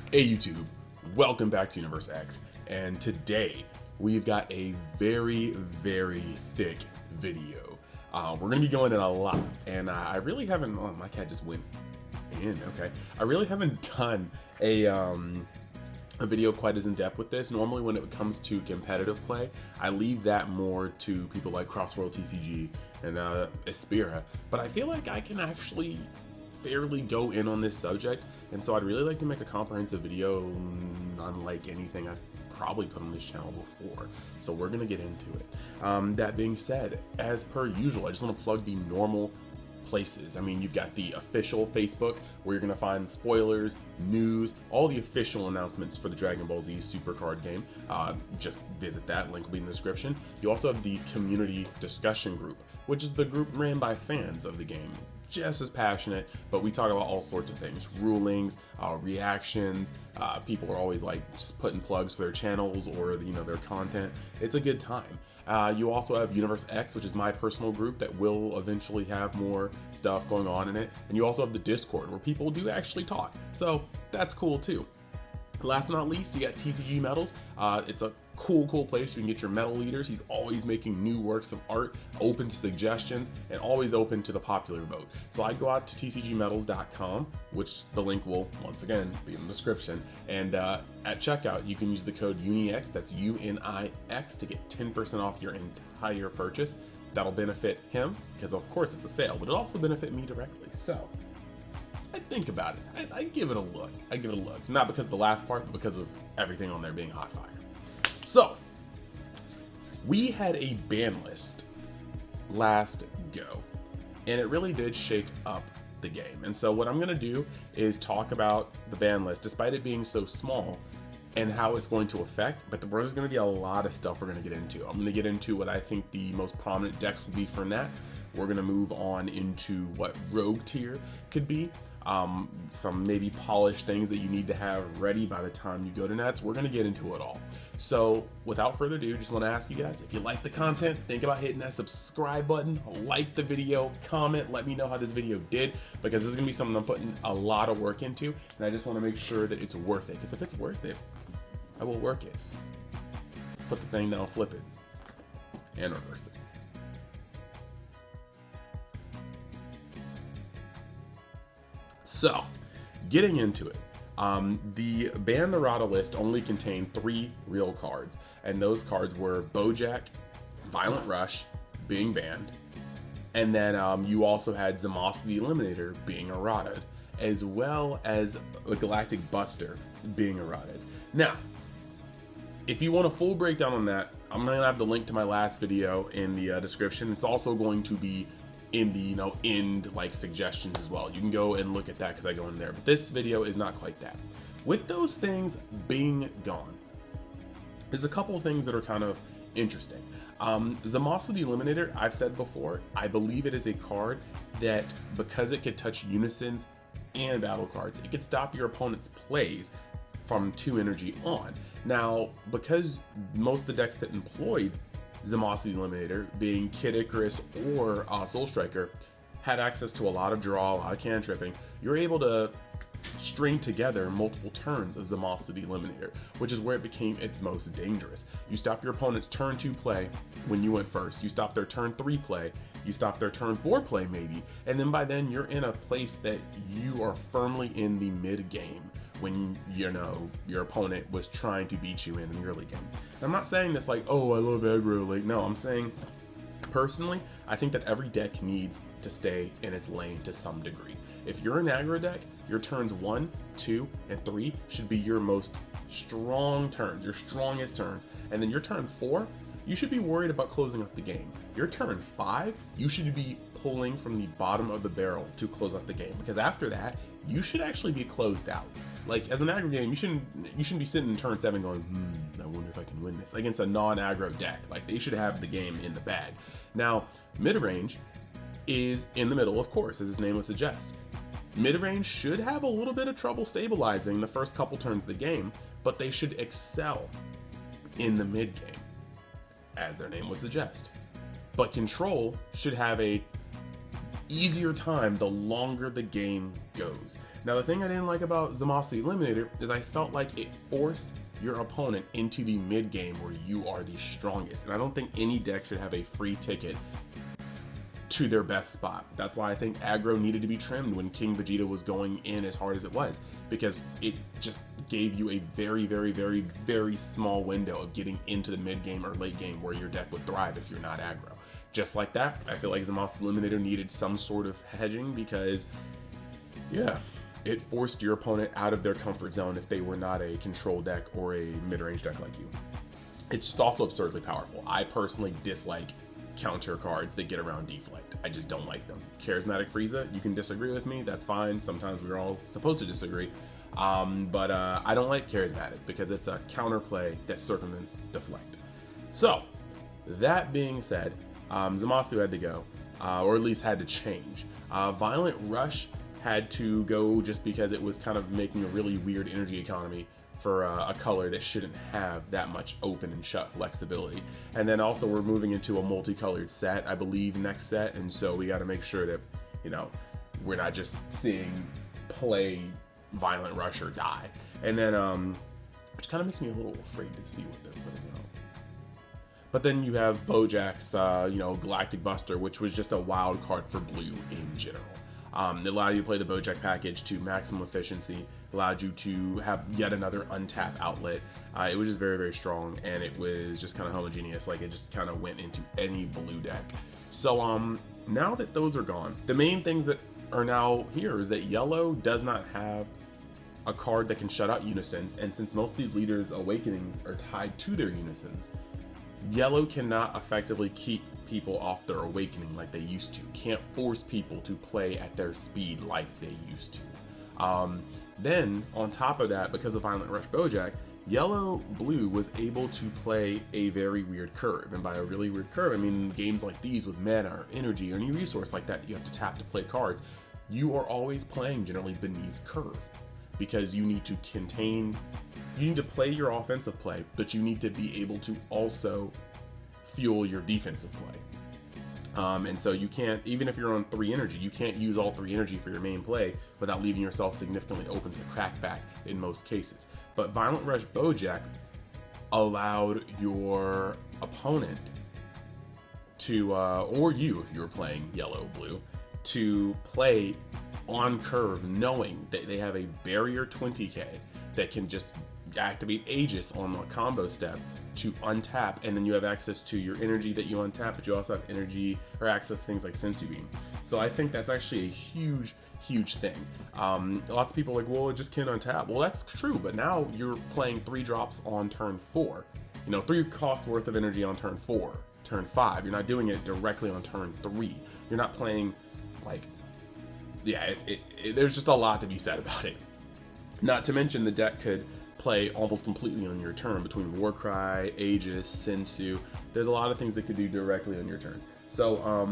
Hey YouTube, welcome back to Universe X, and today we've got a very thick video. We're gonna be going in a lot, and I really haven't, oh, my cat just went in, okay. I really haven't done a video quite as in-depth with this. Normally when it comes to competitive play, I leave that more to people like Crossworld TCG and Aspira, but I feel like I can actually fairly go in on this subject, and so I'd really like to make a comprehensive video unlike anything I've probably put on this channel before, so we're gonna get into it. That being said, as per usual, I just want to plug the normal places. I mean, you've got the official Facebook where you're gonna find spoilers, news, all the official announcements for the Dragon Ball Z Super Card game. Just visit that, link will be in the description. You also have the community discussion group, which is the group ran by fans of the game, just as passionate, but we talk about all sorts of things, rulings, reactions. People are always like just putting plugs for their channels or their content. It's a good time. You also have Universe X, which is my personal group that will eventually have more stuff going on in it, and you also have the Discord where people do actually talk, so that's cool too. Last but not least, you got TCGMetalZ. It's a cool place you can get your metal leaders. He's always making new works of art, open to suggestions, and always open to the popular vote. So I go out to tcgmetalz.com, which the link will once again be in the description. And at checkout, you can use the code UNIX, that's UNIX, to get 10% off your entire purchase. That'll benefit him because of course it's a sale, but it'll also benefit me directly. So I think about it. I give it a look. I give it a look. Not because of the last part, but because of everything on there being hot fire. So, we had a ban list last go, and it really did shake up the game. And so what I'm going to do is talk about the ban list, despite it being so small, and how it's going to affect, but there's going to be a lot of stuff we're going to get into. I'm going to get into what I think the most prominent decks will be for Nats. We're going to move on into what Rogue tier could be. Some maybe polished things that you need to have ready by the time you go to Nats. We're going to get into it all. So without further ado, just want to ask you guys, if you like the content, think about hitting that subscribe button, like the video, comment, let me know how this video did, because this is going to be something I'm putting a lot of work into, and I just want to make sure that it's worth it, because if it's worth it, I will work it. Put the thing down, flip it, and reverse it. So, getting into it, the Ban Errata list only contained 3 real cards, and those cards were Bojack, Violent Rush being banned, and then you also had Zamos the Eliminator being errated, as well as the Galactic Buster being errated. Now, if you want a full breakdown on that, I'm going to have the link to my last video in the description. It's also going to be in the end like suggestions as well. You can go and look at that because I go in there, but this video is not quite that. With those things being gone, there's a couple of things that are kind of interesting. Zamos the Eliminator, I've said before, I believe it is a card that, because it could touch unisons and battle cards, it could stop your opponent's plays from 2 energy on. Now, because most of the decks that employed Zamos the Eliminator, being Kid Icarus or Soul Striker, had access to a lot of draw, a lot of cantripping, you're able to string together multiple turns of Zamos the Eliminator, which is where it became its most dangerous. You stop your opponent's turn 2 play when you went first, you stop their turn 3 play, you stop their turn 4 play maybe, and then by then you're in a place that you are firmly in the mid game when your opponent was trying to beat you in the early game. And I'm not saying this like, oh, I love aggro, like, no, I'm saying personally, I think that every deck needs to stay in its lane to some degree. If you're an aggro deck, your turns 1, 2, and 3 should be your most strong turns, your strongest turns, and then your turn 4, you should be worried about closing up the game. Your turn 5, you should be pulling from the bottom of the barrel to close up the game, because after that, you should actually be closed out. Like, as an aggro game, you shouldn't be sitting in turn 7 going, I wonder if I can win this, against a non-aggro deck. Like, they should have the game in the bag. Now, mid-range is in the middle, of course, as its name would suggest. Mid-range should have a little bit of trouble stabilizing the first couple turns of the game, but they should excel in the mid-game, as their name would suggest. But control should have a easier time the longer the game goes. Now, the thing I didn't like about Zamasu Eliminator is I felt like it forced your opponent into the mid game where you are the strongest. And I don't think any deck should have a free ticket to their best spot. That's why I think aggro needed to be trimmed when King Vegeta was going in as hard as it was, because it just gave you a very, very, very, very small window of getting into the mid game or late game where your deck would thrive if you're not aggro. Just like that, I feel like Zamasu Eliminator needed some sort of hedging because, yeah, it forced your opponent out of their comfort zone if they were not a control deck or a mid-range deck like you. It's just also absurdly powerful. I personally dislike counter cards that get around deflect. I just don't like them. Charismatic Frieza, you can disagree with me, that's fine. Sometimes we're all supposed to disagree. But I don't like charismatic because it's a counterplay that circumvents deflect. So, that being said, Zamasu had to go, or at least had to change. Violent Rush had to go just because it was kind of making a really weird energy economy for a color that shouldn't have that much open and shut flexibility. And then also we're moving into a multicolored set, I believe, next set, and so we got to make sure that, you know, we're not just seeing play Violent Rush or die. And then, which kind of makes me a little afraid to see what they're putting out. But then you have Bojack's, you know, Galactic Buster, which was just a wild card for blue in general. It allowed you to play the Bojack package to maximum efficiency, allowed you to have yet another untapped outlet. It was just very, very strong, and it was just kind of homogeneous. Like, it just kind of went into any blue deck. So now that those are gone, the main things that are now here is that yellow does not have a card that can shut out unisons, and since most of these leaders' awakenings are tied to their unisons, yellow cannot effectively keep people off their awakening like they used to. Can't force people to play at their speed like they used to. Then, on top of that, because of Violent Rush Bojack, Yellow-Blue was able to play a very weird curve. And by a really weird curve, I mean games like these with mana or energy or any resource like that you have to tap to play cards, you are always playing generally beneath curve. Because you need to play your offensive play, but you need to be able to also fuel your defensive play. And so you can't, even if you're on 3 energy, you can't use all 3 energy for your main play without leaving yourself significantly open to crackback in most cases. But Violent Rush Bojack allowed your opponent to, or you if you were playing yellow-blue, to play on curve knowing that they have a barrier 20k that can just activate Aegis on the combo step to untap, and then you have access to your energy that you untap, but you also have energy or access to things like Sensu Beam. So I think that's actually a huge, huge thing. Lots of people are like, well, it just can't untap. Well, that's true, but now you're playing 3 drops on turn 4. You know, 3 costs worth of energy on turn 4, turn 5. You're not doing it directly on turn 3. You're not playing, like, yeah, there's just a lot to be said about it. Not to mention the deck could play almost completely on your turn between Warcry, Aegis, Sensu. There's a lot of things that could do directly on your turn. So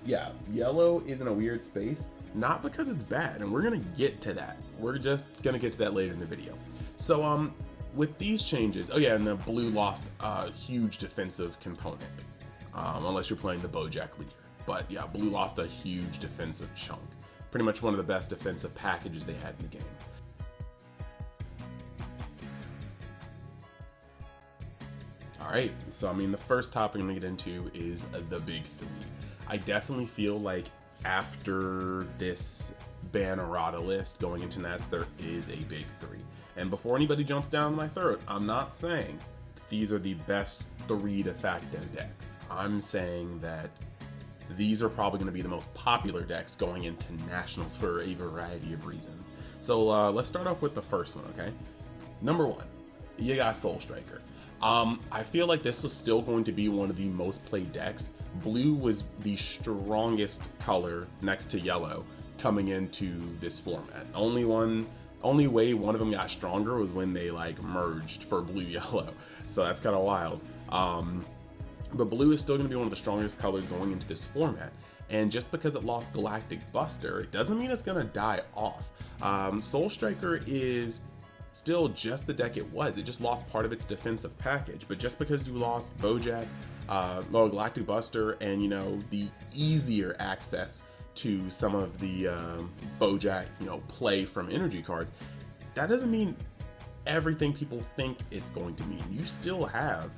yeah, yellow is in a weird space, not because it's bad, and we're gonna get to that. We're just gonna get to that later in the video. So with these changes, oh yeah, and the blue lost a huge defensive component, unless you're playing the Bojack leader. But yeah, blue lost a huge defensive chunk. Pretty much one of the best defensive packages they had in the game. Alright, so I mean the first topic I'm going to get into is the big 3. I definitely feel like after this Bannerata list going into Nats, there is a big 3. And before anybody jumps down my throat, I'm not saying that these are the best 3 de facto decks. I'm saying that these are probably going to be the most popular decks going into Nationals for a variety of reasons. So let's start off with the first one, okay? Number 1, you got Soul Striker. I feel like this was still going to be one of the most played decks. Blue was the strongest color next to yellow coming into this format. Only way one of them got stronger was when they like merged for blue yellow. So that's kind of wild. But blue is still going to be one of the strongest colors going into this format. And just because it lost Galactic Buster, it doesn't mean it's going to die off. Soul Striker is still just the deck it was. It just lost part of its defensive package. But just because you lost Bojack, Galactic Buster, and you know the easier access to some of the Bojack, play from energy cards, that doesn't mean everything people think it's going to mean. You still have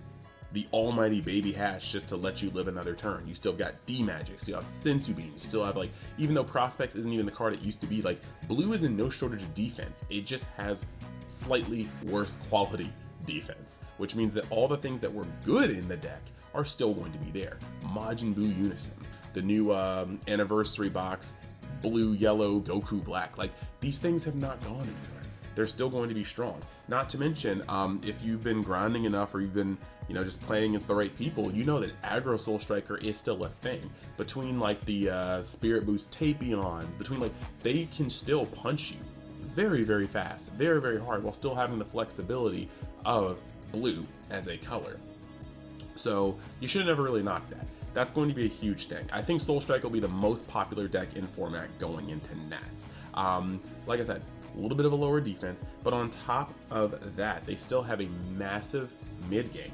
the almighty baby hash just to let you live another turn. You still got D-Magics, you have Sensu Beans, you still have, like, even though Prospects isn't even the card it used to be, like, blue is in no shortage of defense. It just has slightly worse quality defense, which means that all the things that were good in the deck are still going to be there. Majin Buu Unison, the new anniversary box, blue, yellow, Goku Black, like, these things have not gone anywhere. They're still going to be strong. Not to mention, if you've been grinding enough, or you've been, just playing against the right people, you know that aggro Soul Striker is still a thing. Between, like, the Spirit Boost Tapions, between, like, they can still punch you very, very fast, very, very hard, while still having the flexibility of blue as a color. So you should have never really knocked that. That's going to be a huge thing. I think Soul Strike will be the most popular deck in format going into Nats. Like I said, a little bit of a lower defense, but on top of that, they still have a massive mid game.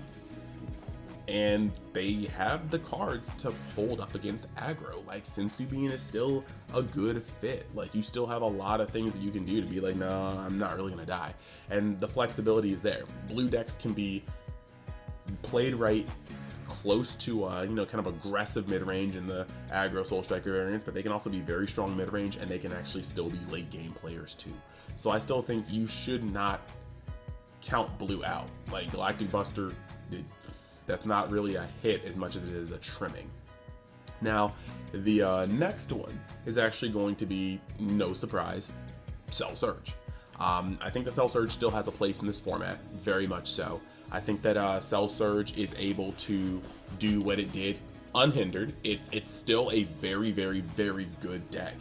And they have the cards to hold up against aggro. Like, Sensu Bean is still a good fit. Like, you still have a lot of things that you can do to be like, no, I'm not really gonna die. And the flexibility is there. Blue decks can be played right, close to kind of aggressive mid-range in the aggro Soul Striker variants, but they can also be very strong mid-range, and they can actually still be late game players too. So I still think you should not count blue out. Like, Galactic Buster, that's not really a hit as much as it is a trimming. Now, the next one is actually going to be, no surprise, Cell Surge. I think the Cell Surge still has a place in this format, very much so. I think that Cell Surge is able to do what it did unhindered. It's still a very, very, very good deck.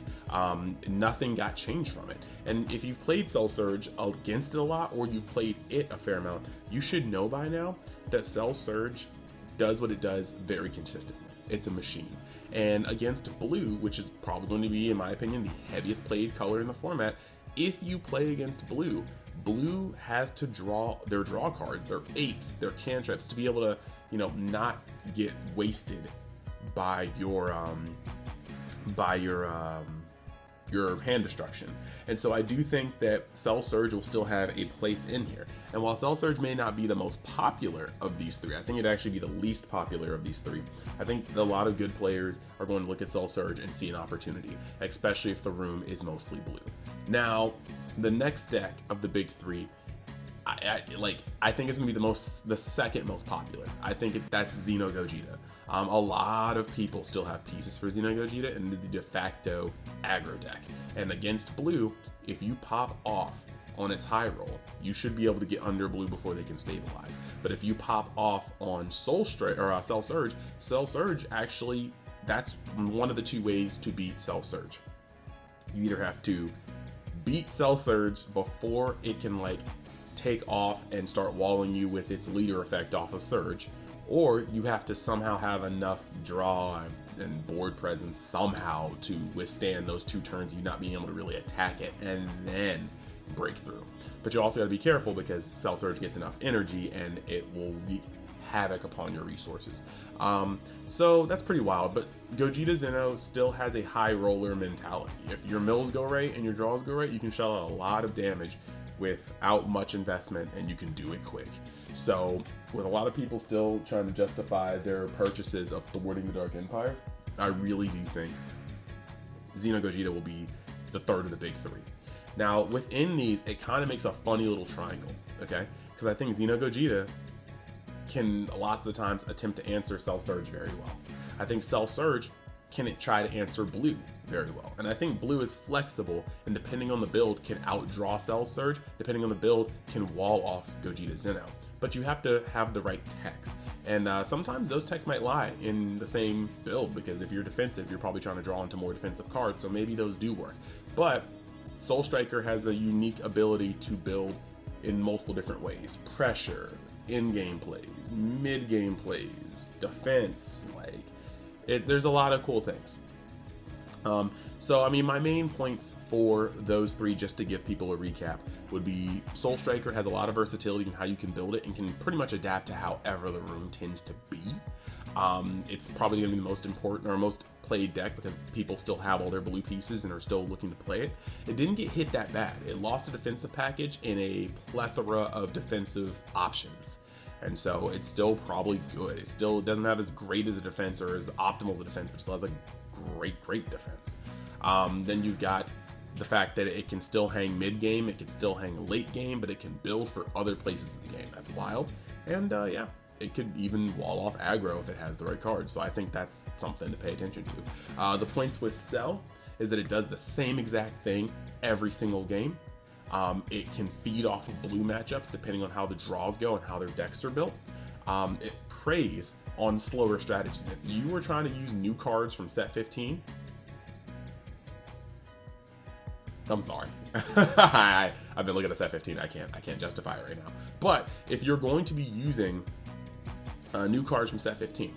Nothing got changed from it. And if you've played Cell Surge against it a lot, or you've played it a fair amount, you should know by now that Cell Surge does what it does very consistently. It's a machine. And against blue, which is probably going to be, in my opinion, the heaviest played color in the format, if you play against blue, blue has to draw their draw cards, their apes, their cantrips, to be able to, not get wasted by your hand destruction. And so I do think that Cell Surge will still have a place in here. And while Cell Surge may not be the most popular of these three, I think it'd actually be the least popular of these three. I think a lot of good players are going to look at Cell Surge and see an opportunity, especially if the room is mostly blue. Now, the next deck of the big three, I think it's gonna be the second most popular. I think that's Xeno Gogeta. A lot of people still have pieces for Xeno Gogeta in the de facto aggro deck. And against blue, if you pop off on its high roll, you should be able to get under blue before they can stabilize. But if you pop off on Soul Strike or Cell Surge actually, that's one of the two ways to beat Cell Surge. You either have to beat Cell Surge before it can take off and start walling you with its leader effect off of Surge, or you have to somehow have enough draw and board presence somehow to withstand those 2 turns, you not being able to really attack it and then break through. But you also got to be careful because Cell Surge gets enough energy and it will wreak havoc upon your resources. So that's pretty wild, but Gogeta Zeno still has a high roller mentality. If your mills go right and your draws go right, you can shell out a lot of damage without much investment, and you can do it quick. So with a lot of people still trying to justify their purchases of thwarting the Dark Empires, I really do think Xeno Gogeta will be the third of the big three. Now within these, it kind of makes a funny little triangle, okay? Because I think Xeno Gogeta can lots of the times attempt to answer Cell Surge very well. I think Cell Surge can try to answer blue very well. And I think blue is flexible, and depending on the build can outdraw Cell Surge, depending on the build can wall off Gogeta Zeno. But you have to have the right techs. And sometimes those techs might lie in the same build, because if you're defensive, you're probably trying to draw into more defensive cards, so maybe those do work. But Soul Striker has a unique ability to build in multiple different ways. Pressure, in-game plays, mid-game plays, defense, there's a lot of cool things. So I mean, my main points for those three, just to give people a recap, would be Soul Striker has a lot of versatility in how you can build it and can pretty much adapt to however the room tends to be. It's probably going to be the most important or most played deck because people still have all their blue pieces and are still looking to play it. It didn't get hit that bad. It lost a defensive package in a plethora of defensive options. And so it's still probably good. It still doesn't have as great as a defense or as optimal as a defense, but it still has a great defense. Then you've got the fact that it can still hang mid game, it can still hang late game, but it can build for other places in the game. That's wild. And yeah, it could even wall off aggro if it has the right cards. So I think that's something to pay attention to. The points with Cell is that it does the same exact thing every single game. It can feed off of blue matchups depending on how the draws go and how their decks are built. It preys on slower strategies. If you were trying to use new cards from set 15, I'm sorry. I've been looking at set 15. I can't justify it right now. But if you're going to be using new cards from set 15,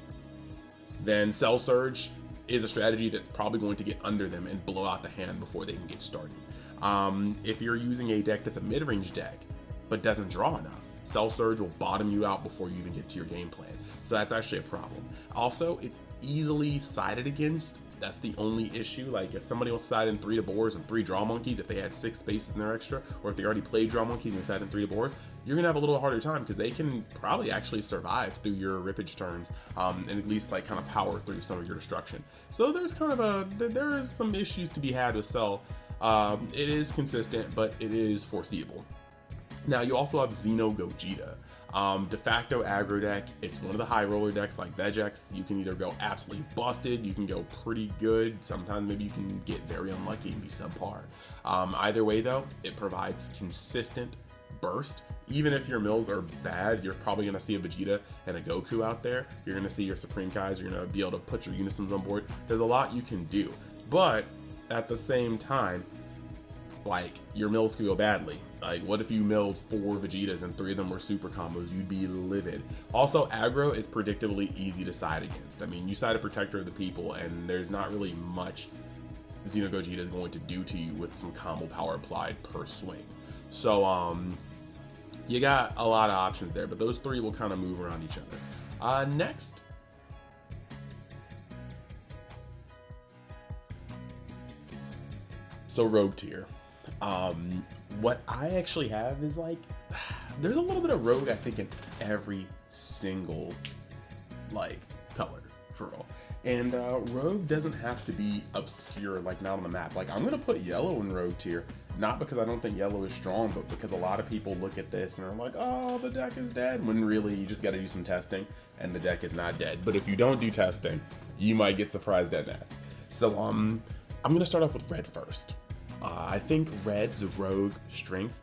then Cell Surge is a strategy that's probably going to get under them and blow out the hand before they can get started. If you're using a deck that's a mid-range deck but doesn't draw enough, Cell Surge will bottom you out before you even get to your game plan. So that's actually a problem. Also, it's easily sided against. That's the only issue. Like if somebody wants to side in 3 to boars and 3 draw monkeys, if they had 6 spaces in their extra, or if they already played draw monkeys and they side in 3 to boars, you're gonna have a little harder time because they can probably actually survive through your rippage turns and at least like kind of power through some of your destruction. So there's kind of there are some issues to be had with Cell. It is consistent, but it is foreseeable. Now you also have Xeno Gogeta. De facto aggro deck. It's one of the high roller decks like Vegex. You can either go absolutely busted, you can go pretty good, sometimes maybe you can get very unlucky and be subpar. Either way though, it provides consistent burst. Even if your mills are bad, you're probably going to see a Vegeta and a Goku out there. You're going to see your Supreme Kais, you're going to be able to put your Unisons on board. There's a lot you can do, but at the same time, like your mills could go badly. Like what if you milled 4 Vegetas and 3 of them were super combos? You'd be livid. Also, aggro is predictably easy to side against. I mean, you side a Protector of the People and there's not really much Xeno Gogeta is going to do to you with some combo power applied per swing. So you got a lot of options there, but those 3 will kind of move around each other. Next, so Rogue tier. What I actually have is like, there's a little bit of Rogue I think in every single like color for real. And Rogue doesn't have to be obscure, like not on the map. Like I'm gonna put yellow in Rogue tier, not because I don't think yellow is strong, but because a lot of people look at this and are like, oh, the deck is dead, when really you just gotta do some testing and the deck is not dead. But if you don't do testing, you might get surprised at that. So I'm gonna start off with red first. I think Red's Rogue strength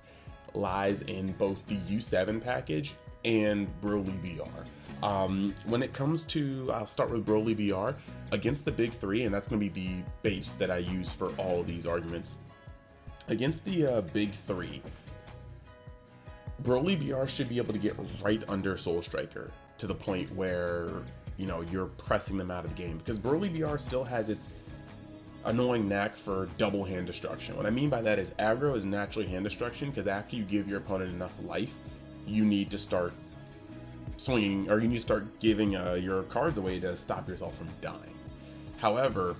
lies in both the U7 package and Broly BR. When it comes to, I'll start with Broly BR, against the big 3, and that's going to be the base that I use for all of these arguments. Against the big 3, Broly BR should be able to get right under Soul Striker to the point where, you know, you're pressing them out of the game, because Broly BR still has its annoying knack for double hand destruction. What I mean by that is aggro is naturally hand destruction, because after you give your opponent enough life, you need to start swinging, or you need to start giving your cards away to stop yourself from dying. However,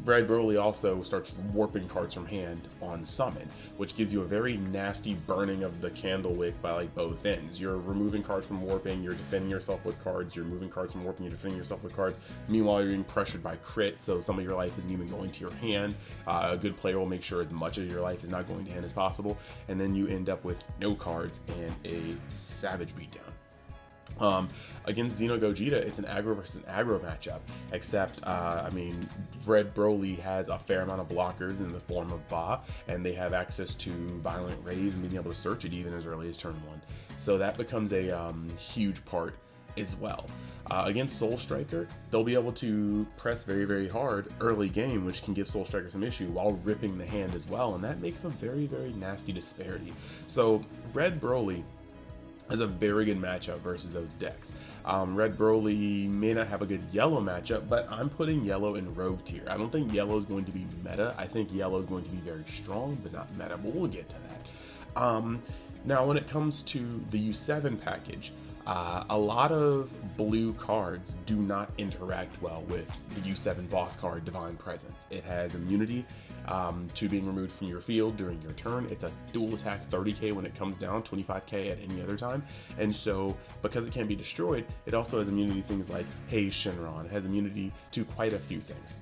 Red Broly also starts warping cards from hand on summon, which gives you a very nasty burning of the candle wick by like both ends. You're removing cards from warping, you're defending yourself with cards, you're removing cards from warping, you're defending yourself with cards. Meanwhile, you're being pressured by crit, so some of your life isn't even going to your hand. A good player will make sure as much of your life is not going to hand as possible, and then you end up with no cards and a savage beatdown. Against Xeno Gogeta, it's an aggro versus an aggro matchup, except, I mean, Red Broly has a fair amount of blockers in the form of Ba, and they have access to Violent Rays and being able to search it even as early as turn 1. So that becomes a huge part as well. Against Soul Striker, they'll be able to press very, very hard early game, which can give Soul Striker some issue while ripping the hand as well, and that makes a very, very nasty disparity. So Red Broly is a very good matchup versus those decks. Red Broly may not have a good yellow matchup, but I'm putting yellow in Rogue tier. I don't think yellow is going to be meta. I think yellow is going to be very strong, but not meta, but we'll get to that. Now, when it comes to the U7 package, A lot of blue cards do not interact well with the U7 boss card, Divine Presence. It has immunity to being removed from your field during your turn. It's a dual attack 30k when it comes down, 25k at any other time. And so because it can be destroyed, it also has immunity to things like Haze Shinron. It has immunity to quite a few things.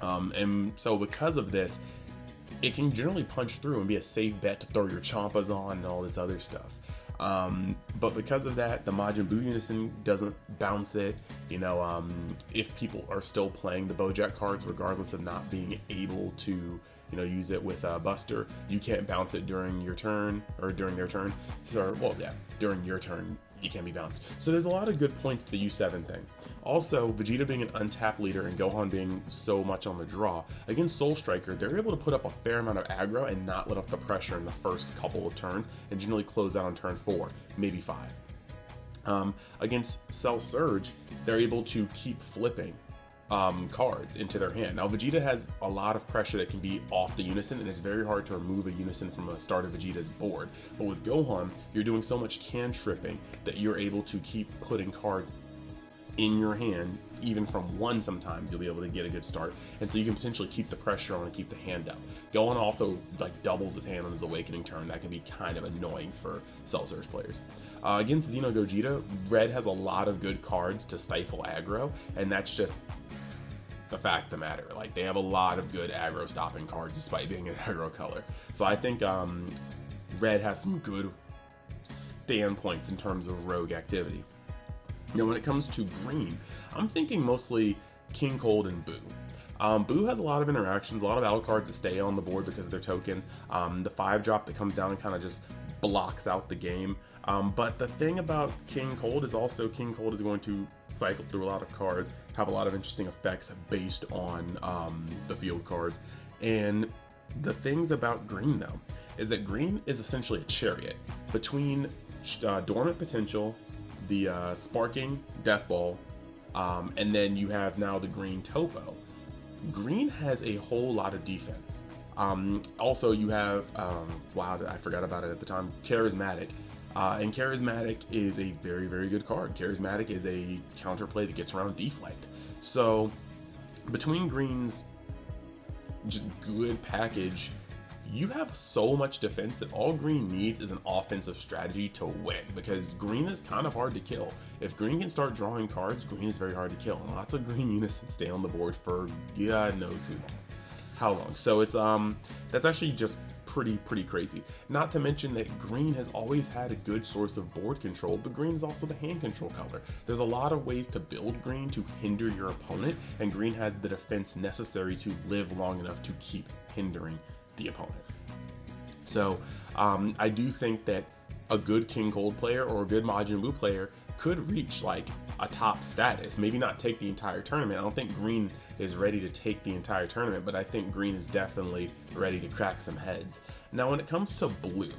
And so because of this, it can generally punch through and be a safe bet to throw your Champas on and all this other stuff. But because of that, the Majin Buu Unison doesn't bounce it. You know, if people are still playing the Bojack cards, regardless of not being able to, you know, use it with Buster, you can't bounce it during your turn or during their turn. So, well, yeah, during your turn, you can be bounced. So there's a lot of good points to the U7 thing. Also, Vegeta being an untapped leader and Gohan being so much on the draw, against Soul Striker, they're able to put up a fair amount of aggro and not let up the pressure in the first couple of turns, and generally close out on turn 4, maybe 5. Against Cell Surge, they're able to keep flipping cards into their hand. Now, Vegeta has a lot of pressure that can be off the Unison, and it's very hard to remove a Unison from the start of Vegeta's board. But with Gohan, you're doing so much cantripping that you're able to keep putting cards in your hand, even from one. Sometimes you'll be able to get a good start, and so you can potentially keep the pressure on and keep the hand up. Gohan also like doubles his hand on his awakening turn. That can be kind of annoying for Cell Surge players. Against Xeno Gogeta, Red has a lot of good cards to stifle aggro, and that's just the fact of the matter. Like, they have a lot of good aggro stopping cards despite being an aggro color. So I think Red has some good standpoints in terms of rogue activity. Now, when it comes to Green, I'm thinking mostly King Cold and Buu. Buu has a lot of interactions, a lot of battle cards that stay on the board because of their tokens. The 5-drop that comes down kind of just blocks out the game. But the thing about King Cold is also King Cold is going to cycle through a lot of cards, have a lot of interesting effects based on the field cards. And the things about Green, though, is that Green is essentially a chariot between Dormant Potential, the Sparking Death Ball, and then you have now the Green Topo. Green has a whole lot of defense. Also, you have, wow, I forgot about it at the time, Charismatic. And Charismatic is a very, very good card. Charismatic is a counterplay that gets around Deflect. So, between Green's just good package, you have so much defense that all Green needs is an offensive strategy to win, because Green is kind of hard to kill. If Green can start drawing cards, Green is very hard to kill, and lots of Green Unisons stay on the board for God knows how long. So it's that's actually just pretty crazy. Not to mention that Green has always had a good source of board control, but Green is also the hand control color. There's a lot of ways to build Green to hinder your opponent, and Green has the defense necessary to live long enough to keep hindering the opponent. So I do think that a good King Cold player or a good Majin Buu player could reach like a top status, maybe not take the entire tournament. I don't think Green is ready to take the entire tournament, but I think Green is definitely ready to crack some heads. Now, when it comes to Blue,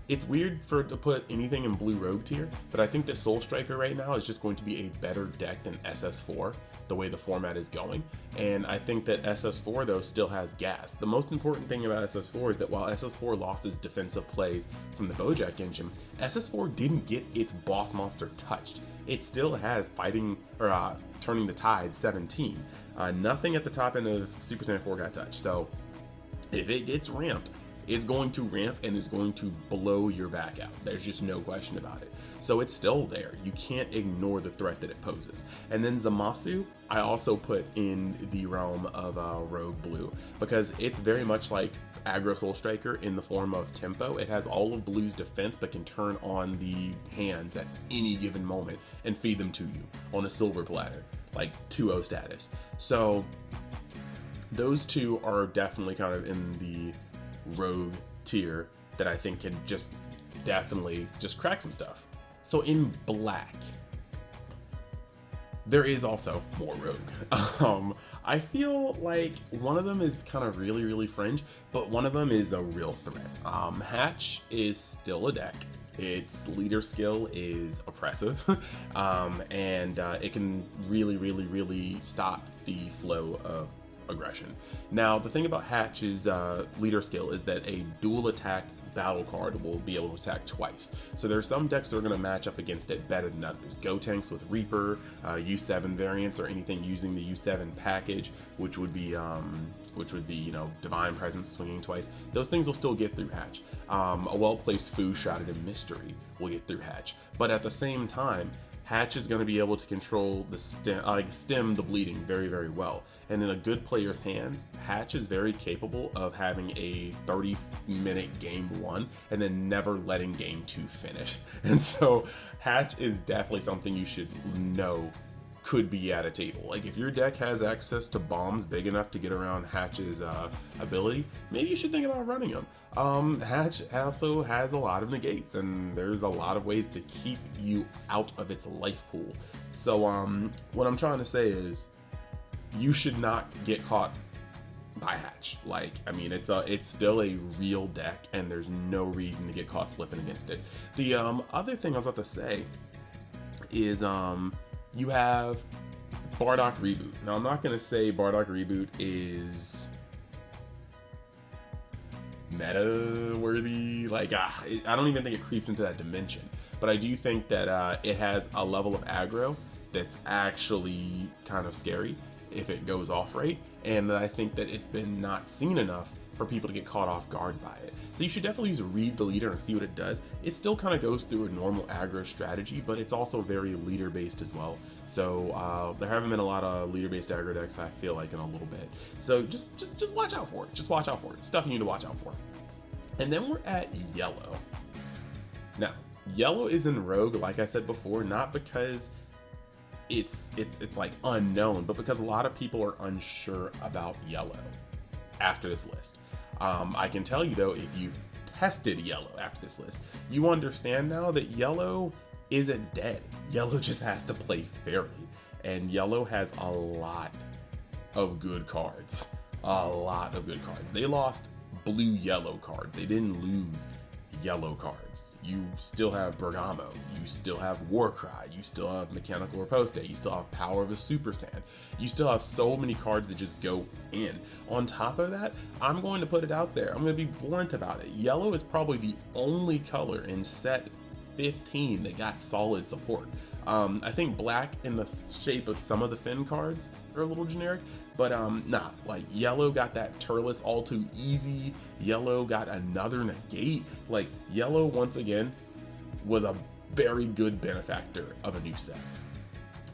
it's weird to put anything in Blue Rogue tier, but I think that Soul Striker right now is just going to be a better deck than SS4, the way the format is going. And I think that SS4, though, still has gas. The most important thing about SS4 is that while SS4 lost its defensive plays from the Bojack engine, SS4 didn't get its boss monster touched. It still has fighting, or turning the tide 17. Nothing at the top end of Super Saiyan 4 got touched. So if it gets ramped, it's going to ramp and is going to blow your back out. There's just no question about it. So it's still there. You can't ignore the threat that it poses. And then Zamasu, I also put in the realm of Rogue Blue, because it's very much like Aggro Soul Striker in the form of tempo. It has all of Blue's defense, but can turn on the hands at any given moment and feed them to you on a silver platter, like 2-0 status. So those two are definitely kind of in the Rogue tier that I think can just definitely just crack some stuff. So in Black, there is also more Rogue. I feel like one of them is kind of really fringe, but one of them is a real threat. Hatch is still a deck. Its leader skill is oppressive, and it can really stop the flow of aggression. Now, the thing about Hatch's leader skill is that a dual attack battle card will be able to attack twice. So there are some decks that are going to match up against it better than others. Gotenks with Reaper, U7 variants, or anything using the U7 package, which would be Divine Presence swinging twice. Those things will still get through Hatch. A well-placed Fu shotted in Mystery will get through Hatch. But at the same time, Hatch is going to be able to control the stem the bleeding very, very well. And in a good player's hands, Hatch is very capable of having a 30-minute game 1 and then never letting game 2 finish. And so Hatch is definitely something you should know could be at a table. Like, if your deck has access to bombs big enough to get around Hatch's ability, maybe you should think about running them. Hatch also has a lot of negates, and there's a lot of ways to keep you out of its life pool. So what I'm trying to say is, you should not get caught by Hatch. Like, I mean, it's still a real deck, and there's no reason to get caught slipping against it. The other thing I was about to say is you have Bardock Reboot. Now, I'm not going to say Bardock Reboot is meta-worthy. Like, I don't even think it creeps into that dimension. But I do think that it has a level of aggro that's actually kind of scary if it goes off right. And I think that it's been not seen enough for people to get caught off guard by it. So you should definitely just read the leader and see what it does. It still kind of goes through a normal aggro strategy, but it's also very leader based as well. So there haven't been a lot of leader based aggro decks, I feel like, in a little bit. So just watch out for it. Just watch out for it. Stuff you need to watch out for. And then we're at yellow. Now, yellow is in Rogue, like I said before, not because it's like unknown, but because a lot of people are unsure about yellow after this list. I can tell you though, if you've tested yellow after this list, you understand now that yellow isn't dead. Yellow just has to play fairly, and yellow has a lot of good cards. A lot of good cards. They lost blue-yellow cards. They didn't lose yellow cards. You still have Bergamo, you still have Warcry, you still have Mechanical Riposte, you still have Power of a Super Saiyan. You still have so many cards that just go in. On top of that, I'm going to put it out there, I'm going to be blunt about it. Yellow is probably the only color in set 15 that got solid support. I think black in the shape of some of the Finn cards are a little generic, but nah, like yellow got that Turles all too easy, yellow got another negate. Like, yellow once again was a very good benefactor of a new set.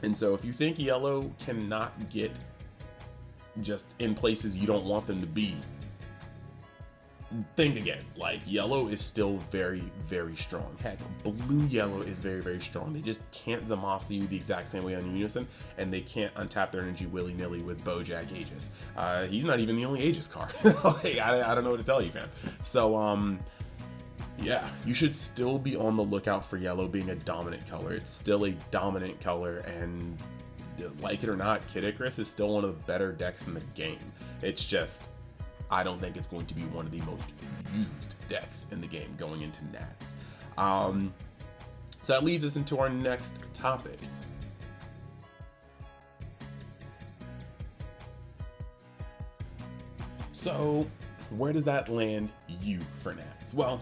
And so if you think yellow cannot get just in places you don't want them to be, think again. Like, yellow is still very, very strong. Heck, blue yellow is very, very strong. They just can't Zamasu you the exact same way on Unison, and they can't untap their energy willy-nilly with Bojack Aegis. He's not even the only Aegis card. Like, I don't know what to tell you, fam. So yeah, you should still be on the lookout for yellow being a dominant color. It's still a dominant color, and like it or not, Kid Icarus is still one of the better decks in the game. It's just, I don't think it's going to be one of the most used decks in the game going into Nats. So that leads us into our next topic. So where does that land you for Nats? Well,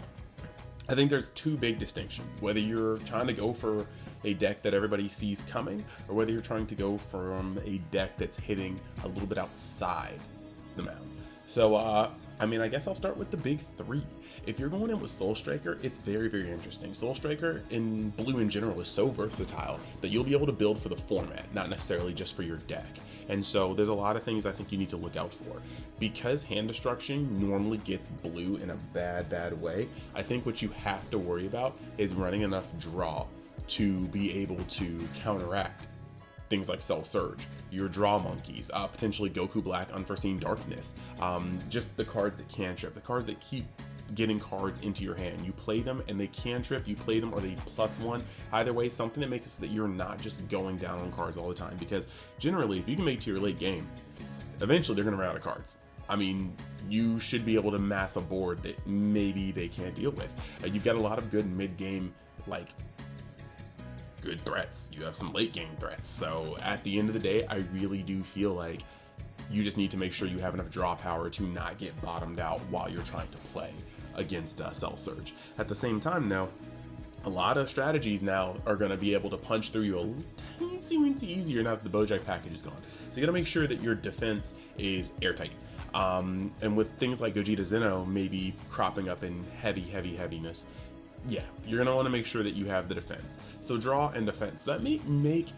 I think there's two big distinctions. Whether you're trying to go for a deck that everybody sees coming, or whether you're trying to go from a deck that's hitting a little bit outside the mound. So, I mean, I guess I'll start with the big three. If you're going in with Soul Striker, it's very, very interesting. Soul Striker in blue in general is so versatile that you'll be able to build for the format, not necessarily just for your deck. And so there's a lot of things I think you need to look out for. Because hand destruction normally gets blue in a bad way, I think what you have to worry about is running enough draw to be able to counteract things like Cell Surge, your draw monkeys, potentially Goku Black Unforeseen Darkness, just the cards that cantrip, the cards that keep getting cards into your hand. You play them and they cantrip, you play them or they +1. Either way, something that makes it so that you're not just going down on cards all the time, because generally if you can make it to your late game, eventually they're going to run out of cards. I mean, you should be able to mass a board that maybe they can't deal with. You've got a lot of good mid-game, like, good threats. You have some late game threats. So at the end of the day, I really do feel like You just need to make sure you have enough draw power to not get bottomed out while you're trying to play against Cell Surge. At the same time, though, a lot of strategies now are going to be able to punch through you a teensy easier now that the Bojack package is gone. So you got to make sure that your defense is airtight. And with things like Gogeta Zeno maybe cropping up in heaviness, yeah, you're going to want to make sure that you have the defense. So draw and defense. That may make,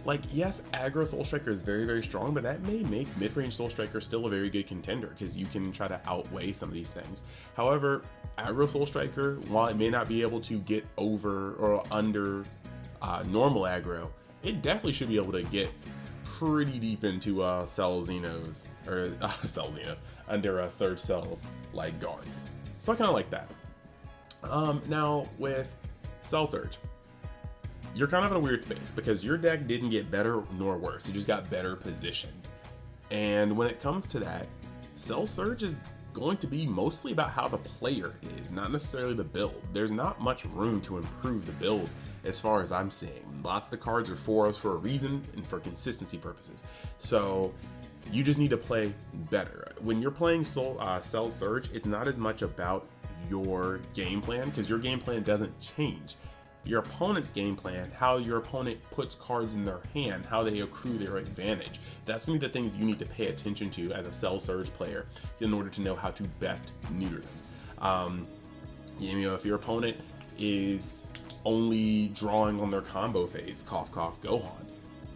like, yes, aggro Soul Striker is very strong, but that may make mid-range Soul Striker still a very good contender because you can try to outweigh some of these things. However, aggro Soul Striker, while it may not be able to get over or under normal aggro, it definitely should be able to get pretty deep into Cell Xenos, or Cell Xenos, under Surge Cells like Guard. So I kind of like that. Now with Cell Surge, you're kind of in a weird space because your deck didn't get better nor worse. It just got better positioned. And when it comes to that, Cell Surge is going to be mostly about how the player is, not necessarily the build. There's not much room to improve the build as far as I'm seeing. Lots of the cards are 4-0s for a reason and for consistency purposes. So you just need to play better. When you're playing Cell Surge, it's not as much about your game plan because your game plan doesn't change. Your opponent's game plan, how your opponent puts cards in their hand, how they accrue their advantage. That's gonna be the things you need to pay attention to as a Cell Surge player in order to know how to best neuter them. You know, if your opponent is only drawing on their combo phase, cough cough Gohan,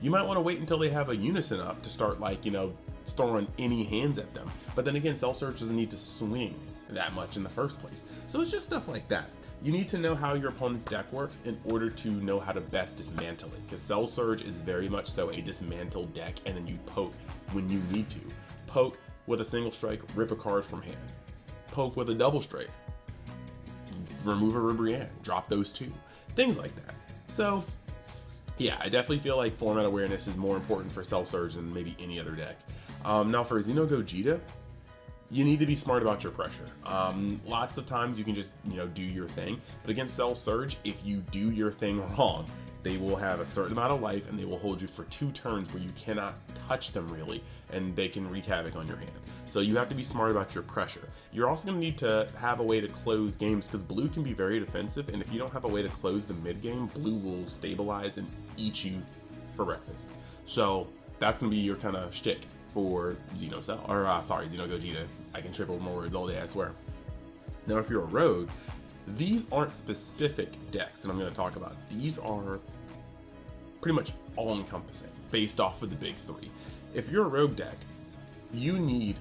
you might want to wait until they have a unison up to start, like, you know, throwing any hands at them. But then again, Cell Surge doesn't need to swing that much in the first place. So it's just stuff like that. You need to know how your opponent's deck works in order to know how to best dismantle it, because Cell Surge is very much so a dismantle deck, and then you poke when you need to. Poke with a single strike, rip a card from hand. Poke with a double strike, remove a Ribrianne, drop those two. Things like that. So yeah, I definitely feel like format awareness is more important for Cell Surge than maybe any other deck. Now for Xeno Gogeta, you need to be smart about your pressure. Lots of times you can just, you know, do your thing, but against Cell Surge, if you do your thing wrong, they will have a certain amount of life and they will hold you for 2 turns where you cannot touch them really, and they can wreak havoc on your hand. So you have to be smart about your pressure. You're also going to need to have a way to close games because blue can be very defensive, and if you don't have a way to close the mid game, blue will stabilize and eat you for breakfast. So that's going to be your kind of shtick for Xeno Gogeta. I can trip over more words all day, I swear. Now, if you're a rogue, these aren't specific decks that I'm going to talk about. These are pretty much all-encompassing, based off of the big 3. If you're a rogue deck, you need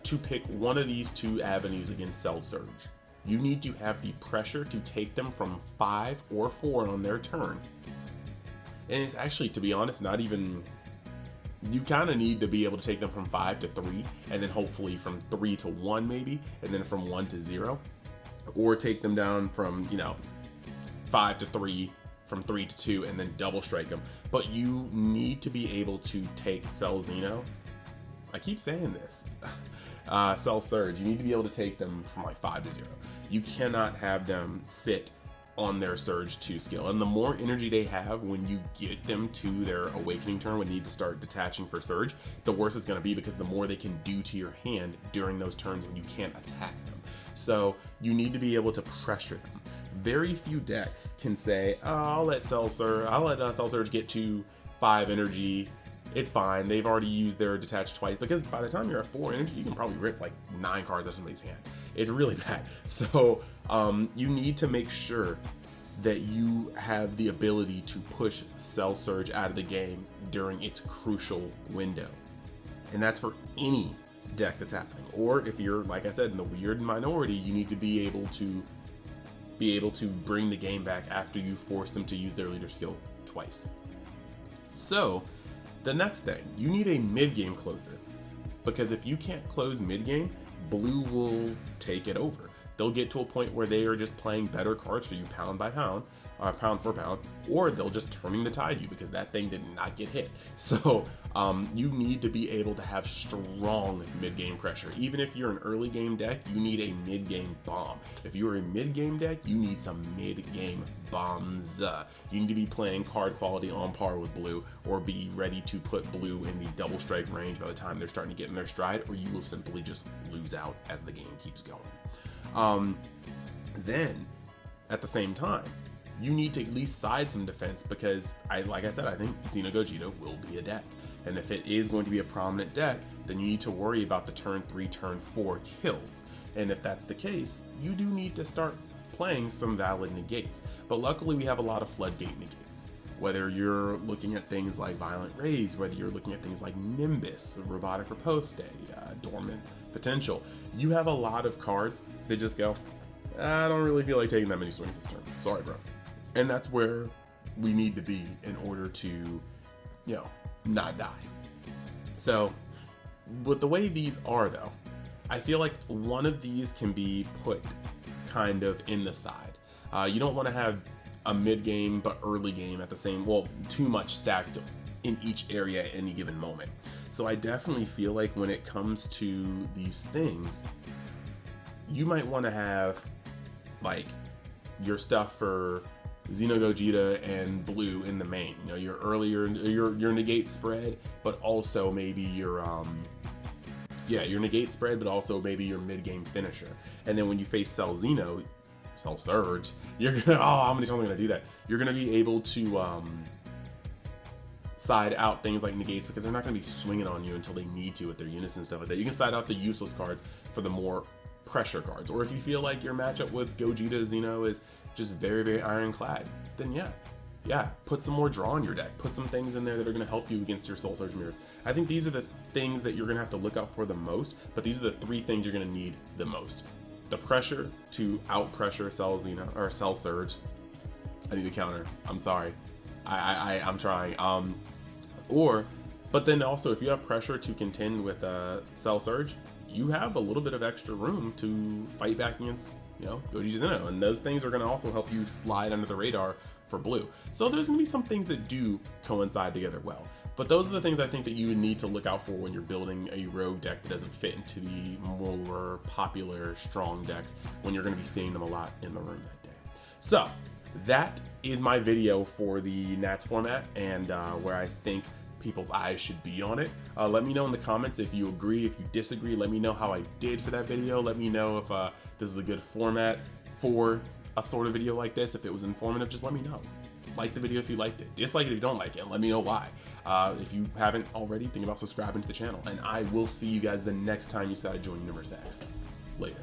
to pick one of these 2 avenues against Cell Surge. You need to have the pressure to take them from 5 or 4 on their turn. And it's actually, to be honest, not even... You kind of need to be able to take them from 5 to 3, and then hopefully from 3 to 1 maybe, and then from 1 to 0. Or take them down from, you know, 5 to 3, from 3 to 2, and then double strike them. But you need to be able to take Cell Xeno. I keep saying this. Cell Surge, you need to be able to take them from like 5 to 0. You cannot have them sit on their Surge 2 skill. And the more energy they have when you get them to their Awakening turn, when they need to start detaching for Surge, the worse it's going to be because the more they can do to your hand during those turns when you can't attack them. So you need to be able to pressure them. Very few decks can say, oh, I'll let Cell Surge get to 5 energy. It's fine. They've already used their detach twice, because by the time you're at 4 energy, you can probably rip like 9 cards out of somebody's hand. It's really bad. So you need to make sure that you have the ability to push Cell Surge out of the game during its crucial window. And that's for any deck that's happening. Or if you're, like I said, in the weird minority, you need to be able to bring the game back after you force them to use their leader skill twice. So the next thing, you need a mid-game closer, because if you can't close mid-game, blue will take it over. they'll get to a point where they are just playing better cards for you pound by pound, pound for pound, or they'll just turning the tide you because that thing did not get hit. So you need to be able to have strong mid-game pressure. Even if you're an early game deck, you need a mid-game bomb. If you're a mid-game deck, you need some mid-game bombs. You need to be playing card quality on par with blue, or be ready to put blue in the double strike range by the time they're starting to get in their stride, or you will simply just lose out as the game keeps going. Then at the same time, you need to at least side some defense, because like I said, I think Xeno Gogeta will be a deck. And if it is going to be a prominent deck, then you need to worry about the turn 3, turn 4 kills. And if that's the case, you do need to start playing some valid negates. But luckily we have a lot of floodgate negates. Whether you're looking at things like Violent Rays, whether you're looking at things like Nimbus, Robotic Riposte, Dormant Potential, you have a lot of cards that just go, I don't really feel like taking that many swings this turn. Sorry, bro. And that's where we need to be in order to, you know, not die. So with the way these are though, I feel like one of these can be put kind of in the side. You don't want to have a mid game but early game at the same, well, too much stacked in each area at any given moment. So I definitely feel like when it comes to these things, you might want to have like your stuff for Xeno Gogeta and blue in the main, you know, your earlier, your negate spread, but also maybe your your negate spread, but also maybe your mid-game finisher. And then when you face Cell Xeno, Cell Surge, you're gonna, oh, how many times am I gonna do that? You're gonna be able to side out things like negates, because they're not gonna be swinging on you until they need to with their units and stuff like that. You can side out the useless cards for the more pressure cards. Or if you feel like your matchup with Gogeta Xeno is just very, very ironclad, then yeah, put some more draw in your deck. Put some things in there that are going to help you against your Soul Surge mirrors. I think these are the things that you're going to have to look out for the most, but these are the 3 things you're going to need the most. The pressure to out pressure Cell Xeno or Cell Surge. I need a counter. I'm sorry. I'm trying. But then also if you have pressure to contend with Cell Surge, you have a little bit of extra room to fight back against, you know, Gogeta Xeno, and those things are going to also help you slide under the radar for blue. So there's going to be some things that do coincide together well, but those are the things I think that you need to look out for when you're building a rogue deck that doesn't fit into the more popular strong decks, when you're going to be seeing them a lot in the room that day. So that is my video for the Nats format, and where I think people's eyes should be on it. Let me know in the comments if you agree, if you disagree. Let me know how I did for that video. Let me know if this is a good format for a sort of video like this. If it was informative, just let me know. Like the video if you liked it. Dislike it if you don't like it. Let me know why. If you haven't already, think about subscribing to the channel. And I will see you guys the next time you decide to join Universe X. Later.